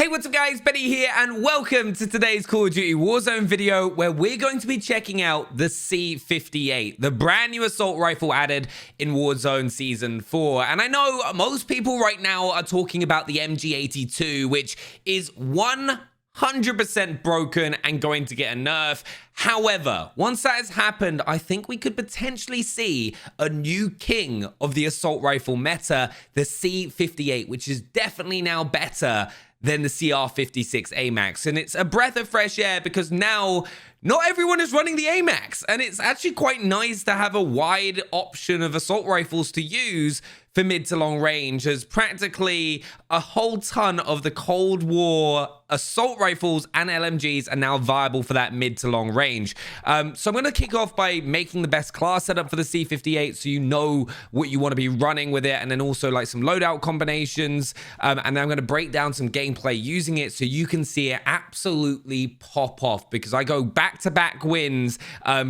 Hey, what's up guys, Benny here and welcome to today's Call of Duty Warzone video where we're going to be checking out the C58, the brand new assault rifle added in Warzone Season 4. And I know most people right now are talking about the MG82, which is 100% broken and going to get a nerf. However, once that has happened, I think we could potentially see a new king of the assault rifle meta, the C58, which is definitely now better than the CR56 Amax. And it's a breath of fresh air because now not everyone is running the Amax. And it's actually quite nice to have a wide option of assault rifles to use for mid to long range, as practically a whole ton of the Cold War assault rifles and LMGs are now viable for that mid to long range. So I'm going to kick off by making the best class setup for the C58 so you know what you want to be running with it, and then also like some loadout combinations, and then I'm going to break down some gameplay using it so you can see it absolutely pop off, because I go back-to-back wins,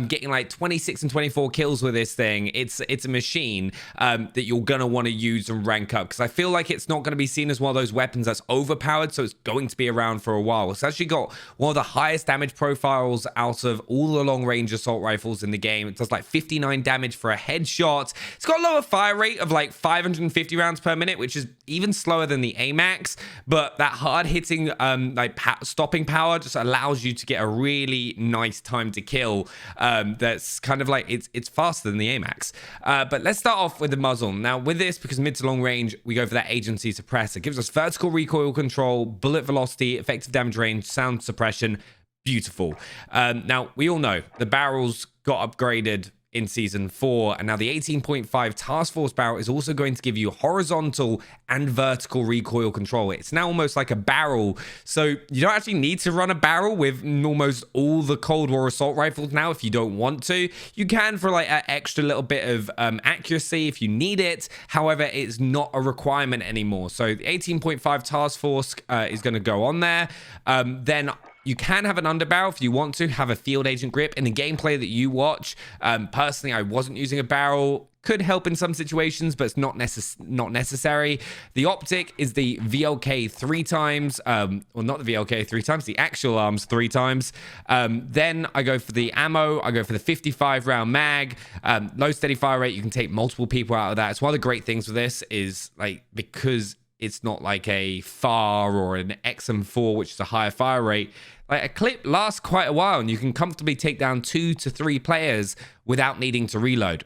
getting like 26 and 24 kills with this thing. It's a machine that you're going to want to use and rank up, because I feel like it's not going to be seen as one of those weapons that's overpowered, so it's going to be around for a while. It's actually got one of the highest damage profiles out of all the long range assault rifles in the game. It does like 59 damage for a headshot. It's got a lower fire rate of like 550 rounds per minute, which is even slower than the Amax, but that hard hitting stopping power just allows you to get a really nice time to kill. That's kind of like it's faster than the Amax. But let's start off with the muzzle. Now with this, because mid to long range, we go for that agency suppressor. It gives us vertical recoil control, bullet velocity, effective damage range, sound suppression. Beautiful. Now we all know the barrels got upgraded in Season 4, and now the 18.5 Task Force barrel is also going to give you horizontal and vertical recoil control. It's now almost like a barrel, so you don't actually need to run a barrel with almost all the Cold War assault rifles now if you don't want to. You can for like an extra little bit of accuracy if you need it. However, it's not a requirement anymore. So the 18.5 Task Force is going to go on there. Then you can have an underbarrel if you want to, have a field agent grip. In the gameplay that you watch, personally, I wasn't using a barrel. Could help in some situations, but it's not necessary. The optic is the VLK 3 times. Well, not the VLK 3 times, the actual arms 3 times. Then I go for the ammo. I go for the 55 round mag. Low steady fire rate. You can take multiple people out of that. It's one of the great things with this is like, because it's not like a FAR or an XM4, which is a higher fire rate. Like a clip lasts quite a while, and you can comfortably take down 2 to 3 players without needing to reload.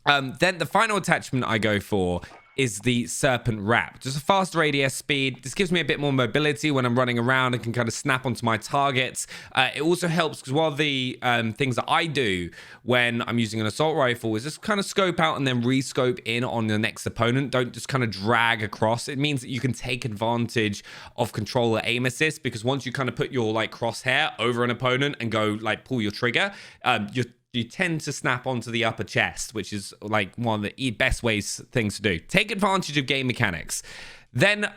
Then the final attachment I go for is the Serpent Wrap. Just a faster ADS speed. This gives me a bit more mobility when I'm running around and can kind of snap onto my targets. It also helps because one of the things that I do when I'm using an assault rifle is just kind of scope out and then re-scope in on the next opponent. Don't just kind of drag across. It means that you can take advantage of controller aim assist, because once you kind of put your like crosshair over an opponent and go like pull your trigger, you tend to snap onto the upper chest, which is like one of the best things to do. Take advantage of game mechanics. Then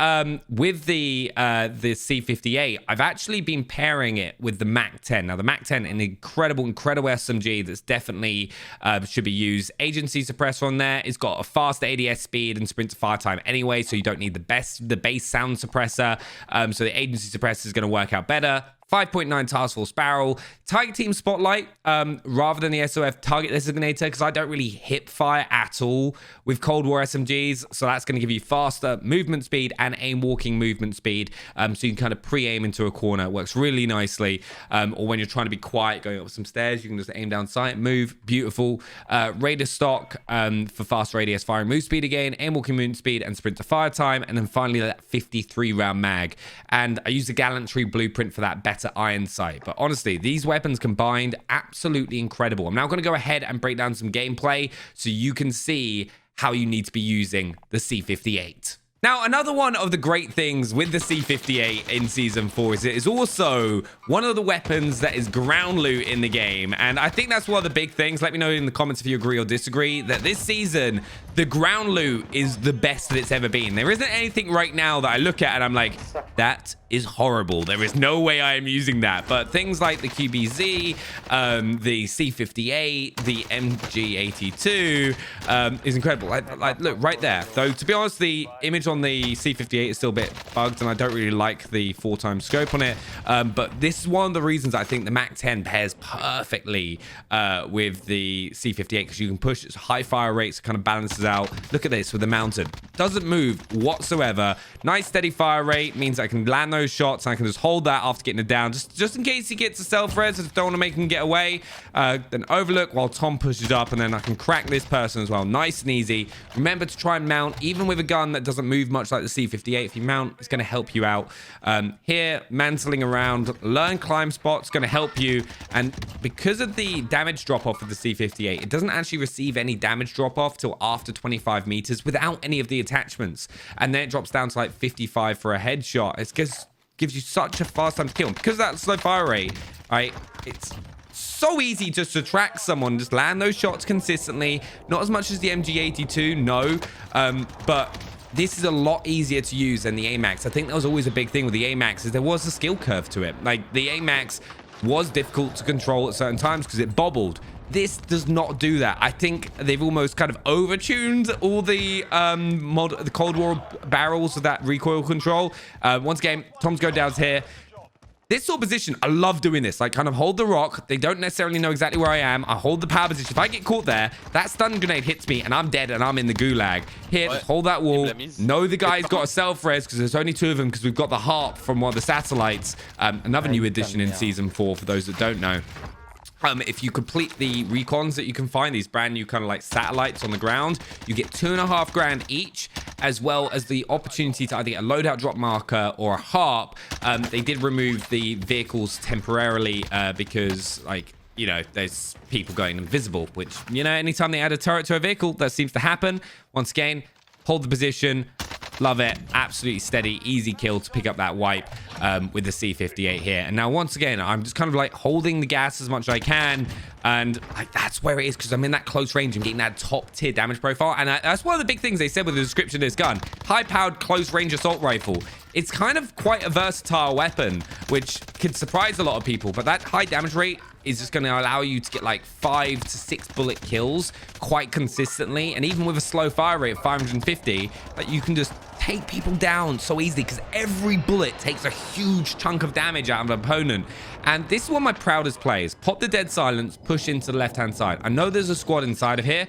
with the C58, I've actually been pairing it with the MAC-10. Now the MAC-10, an incredible SMG that's definitely should be used. Agency suppressor on there. It's got a fast ADS speed and sprint to fire time anyway, so you don't need the base sound suppressor. So the agency suppressor is going to work out better. 5.9 Task Force barrel, target team spotlight rather than the SOF target designator, because I don't really hip fire at all with Cold War SMGs, so that's going to give you faster movement speed and aim walking movement speed, so you can kind of pre-aim into a corner. It works really nicely, or when you're trying to be quiet going up some stairs, you can just aim down sight, move. Beautiful. Raider stock for faster radius firing move speed again, aim walking movement speed and sprint to fire time, and then finally that 53 round mag. And I use the Gallantry blueprint for that better iron sight. But honestly, these weapons combined, absolutely incredible. I'm now going to go ahead and break down some gameplay so you can see how you need to be using the C58. Now, another one of the great things with the C58 in Season 4 is it is also one of the weapons that is ground loot in the game. And I think that's one of the big things. Let me know in the comments if you agree or disagree that this season, the ground loot is the best that it's ever been. There isn't anything right now that I look at and I'm like, that is horrible. There is no way I am using that. But things like the QBZ, the C58, the MG82 is incredible. Like, look right there. Though, to be honest, the image on the C58 is still a bit bugged, and I don't really like the 4x scope on it. But this is one of the reasons I think the MAC-10 pairs perfectly with the C58, because you can push its high fire rates, kind of balances out. Look at this with the mounted. Doesn't move whatsoever. Nice steady fire rate means I can land those shots, and I can just hold that after getting it down, just in case he gets a self-res. I just don't want to make him get away. Then overlook while Tom pushes up, and then I can crack this person as well. Nice and easy. Remember to try and mount, even with a gun that doesn't move much like the C58. If you mount, it's going to help you out. Here, mantling around, learn climb spots, going to help you. And because of the damage drop-off of the C58, it doesn't actually receive any damage drop-off till after 25 meters without any of the attachments. And then it drops down to like 55 for a headshot. It gives you such a fast time to kill. And because of that slow fire rate, right, it's so easy just to track someone, just land those shots consistently. Not as much as the MG82, no, but this is a lot easier to use than the Amax. I think that was always a big thing with the Amax, is there was a skill curve to it. Like, the Amax was difficult to control at certain times because it bobbled. This does not do that. I think they've almost kind of overtuned all the the Cold War barrels of that recoil control. Once again, Tom's go down here. This sort of position, I love doing this. Like, kind of hold the rock. They don't necessarily know exactly where I am. I hold the power position. If I get caught there, that stun grenade hits me and I'm dead and I'm in the gulag. Here, just hold that wall. Know the guy's got a self-res because there's only 2 of them, because we've got the harp from one of the satellites. Another new addition in Season 4 for those that don't know. If you complete the recons that you can find, these brand new kind of like satellites on the ground, you get 2.5 grand each, as well as the opportunity to either get a loadout drop marker or a harp. They did remove the vehicles temporarily because, like, you know, there's people going invisible, which, you know, anytime they add a turret to a vehicle, that seems to happen. Once again, hold the position. Love it. Absolutely steady, easy kill to pick up that wipe with the C58 here. And now, once again, I'm just kind of like holding the gas as much as I can. And like, that's where it is, because I'm in that close range and getting that top tier damage profile. And that's one of the big things they said with the description of this gun. High-powered close range assault rifle. It's kind of quite a versatile weapon, which could surprise a lot of people. But that high damage rate is just going to allow you to get like 5 to 6 bullet kills quite consistently. And even with a slow fire rate of 550, like, you can just take people down so easily, because every bullet takes a huge chunk of damage out of an opponent. And this is one of my proudest plays. Pop the dead silence, push into the left-hand side. I know there's a squad inside of here.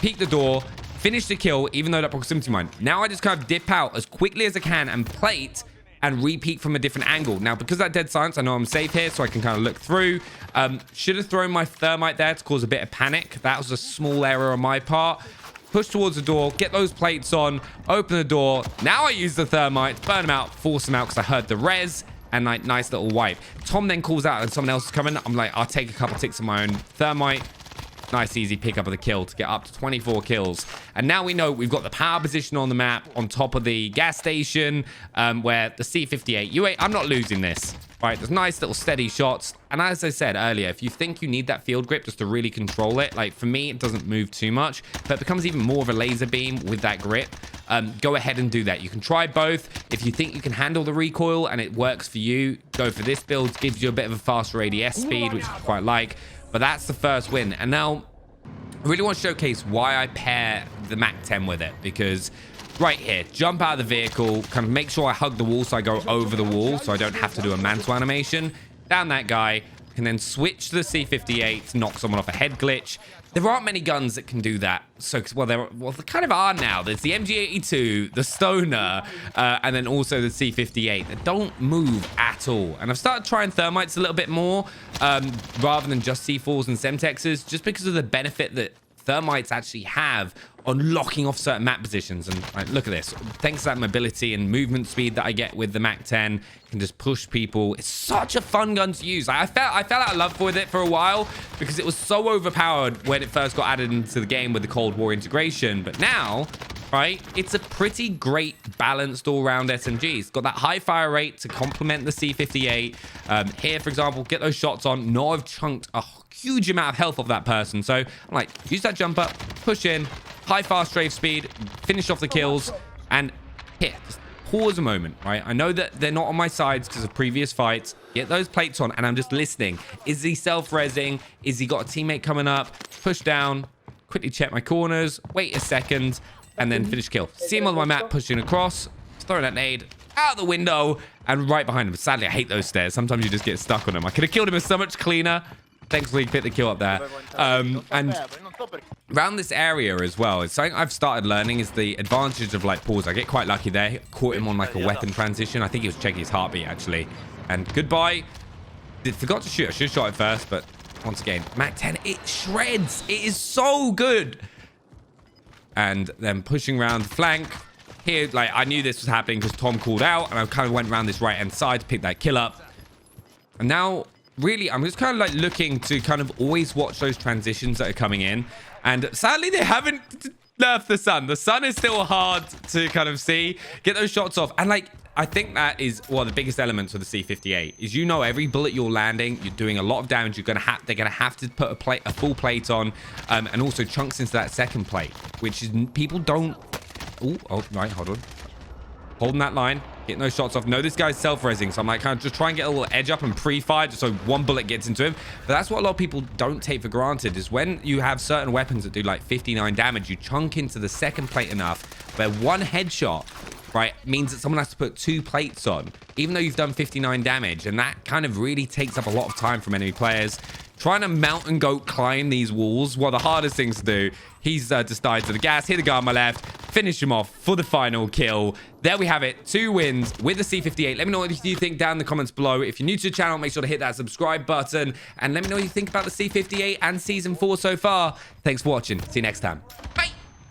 Peek the door, finish the kill, even though that proximity mine. Now I just kind of dip out as quickly as I can and plate and repeat from a different angle. Now, because of that dead silence, I know I'm safe here, so I can kind of look through. Should have thrown my thermite there to cause a bit of panic. That was a small error on my part. Push towards the door, get those plates on, open the door. Now I use the thermite, burn them out, force them out because I heard the res, and like, nice little wipe. Tom then calls out and someone else is coming. I'm like, I'll take a couple ticks of my own thermite. Nice, easy pick up of the kill to get up to 24 kills. And now we know we've got the power position on the map on top of the gas station, where the C58, I'm not losing this. Right, there's nice little steady shots. And as I said earlier, if you think you need that field grip just to really control it, like, for me, it doesn't move too much, but it becomes even more of a laser beam with that grip. Go ahead and do that. You can try both. If you think you can handle the recoil and it works for you, go for this build. It gives you a bit of a faster ADS speed, which I quite like. But that's the first win. And now I really want to showcase why I pair the MAC-10 with it, because right here, jump out of the vehicle, kind of make sure I hug the wall so I go over the wall so I don't have to do a mantle animation. Down that guy, can then switch to the C58 to knock someone off a head glitch. There aren't many guns that can do that. So, well, there kind of are now. There's the MG82, the Stoner, and then also the C58 that don't move at all. And I've started trying thermites a little bit more, rather than just C4s and Semtexes, just because of the benefit that thermites actually have on locking off certain map positions. And like, look at this. Thanks to that mobility and movement speed that I get with the MAC-10, can just push people. It's such a fun gun to use. I felt out of love with it for a while because it was so overpowered when it first got added into the game with the Cold War integration. But now, right, it's a pretty great balanced all-round SMG. It's got that high fire rate to complement the C58. Here, for example, get those shots on. Now I've chunked a huge amount of health off that person. So I'm like, use that jump up, push in, high fast strafe speed, finish off the kills, and here, just pause a moment, right? I know that they're not on my sides because of previous fights. Get those plates on, and I'm just listening. Is he self-resing? Is he got a teammate coming up? Push down, quickly check my corners, wait a second, and then finish kill. See him on my map pushing across, throwing that nade out the window, and right behind him. Sadly, I hate those stairs. Sometimes you just get stuck on them. I could have killed him so much cleaner. Thankfully, he picked the kill up there. And around this area as well, it's something I've started learning is the advantage of like pause. I get quite lucky there. Caught him on like a weapon transition. I think he was checking his heartbeat actually. And goodbye. Forgot to shoot. I should have shot it first, but once again, Mac 10, it shreds. It is so good. And then pushing around the flank. Here, like, I knew this was happening because Tom called out, and I kind of went around this right-hand side to pick that kill up. And now, really, I'm just kind of like looking to kind of always watch those transitions that are coming in. And sadly, they haven't nerfed the sun. The sun is still hard to kind of see. Get those shots off. And like, I think that is one of the biggest elements of the C58 is, you know, every bullet you're landing, you're doing a lot of damage. They're gonna have to put a full plate on, and also chunks into that second plate, which is people don't. Oh, right, hold on. Holding that line, getting those shots off. No, this guy's self-resing, so I'm like kind of just try and get a little edge up and pre-fire just so one bullet gets into him. But that's what a lot of people don't take for granted is when you have certain weapons that do like 59 damage, you chunk into the second plate enough where one headshot, right, means that someone has to put 2 plates on, even though you've done 59 damage. And that kind of really takes up a lot of time from enemy players. Trying to mountain goat climb these walls, one of the hardest things to do. He's just died to the gas. Hit the guy on my left. Finish him off for the final kill. There we have it. 2 wins with the C58. Let me know what you think down in the comments below. If you're new to the channel, make sure to hit that subscribe button. And let me know what you think about the C58 and Season 4 so far. Thanks for watching. See you next time.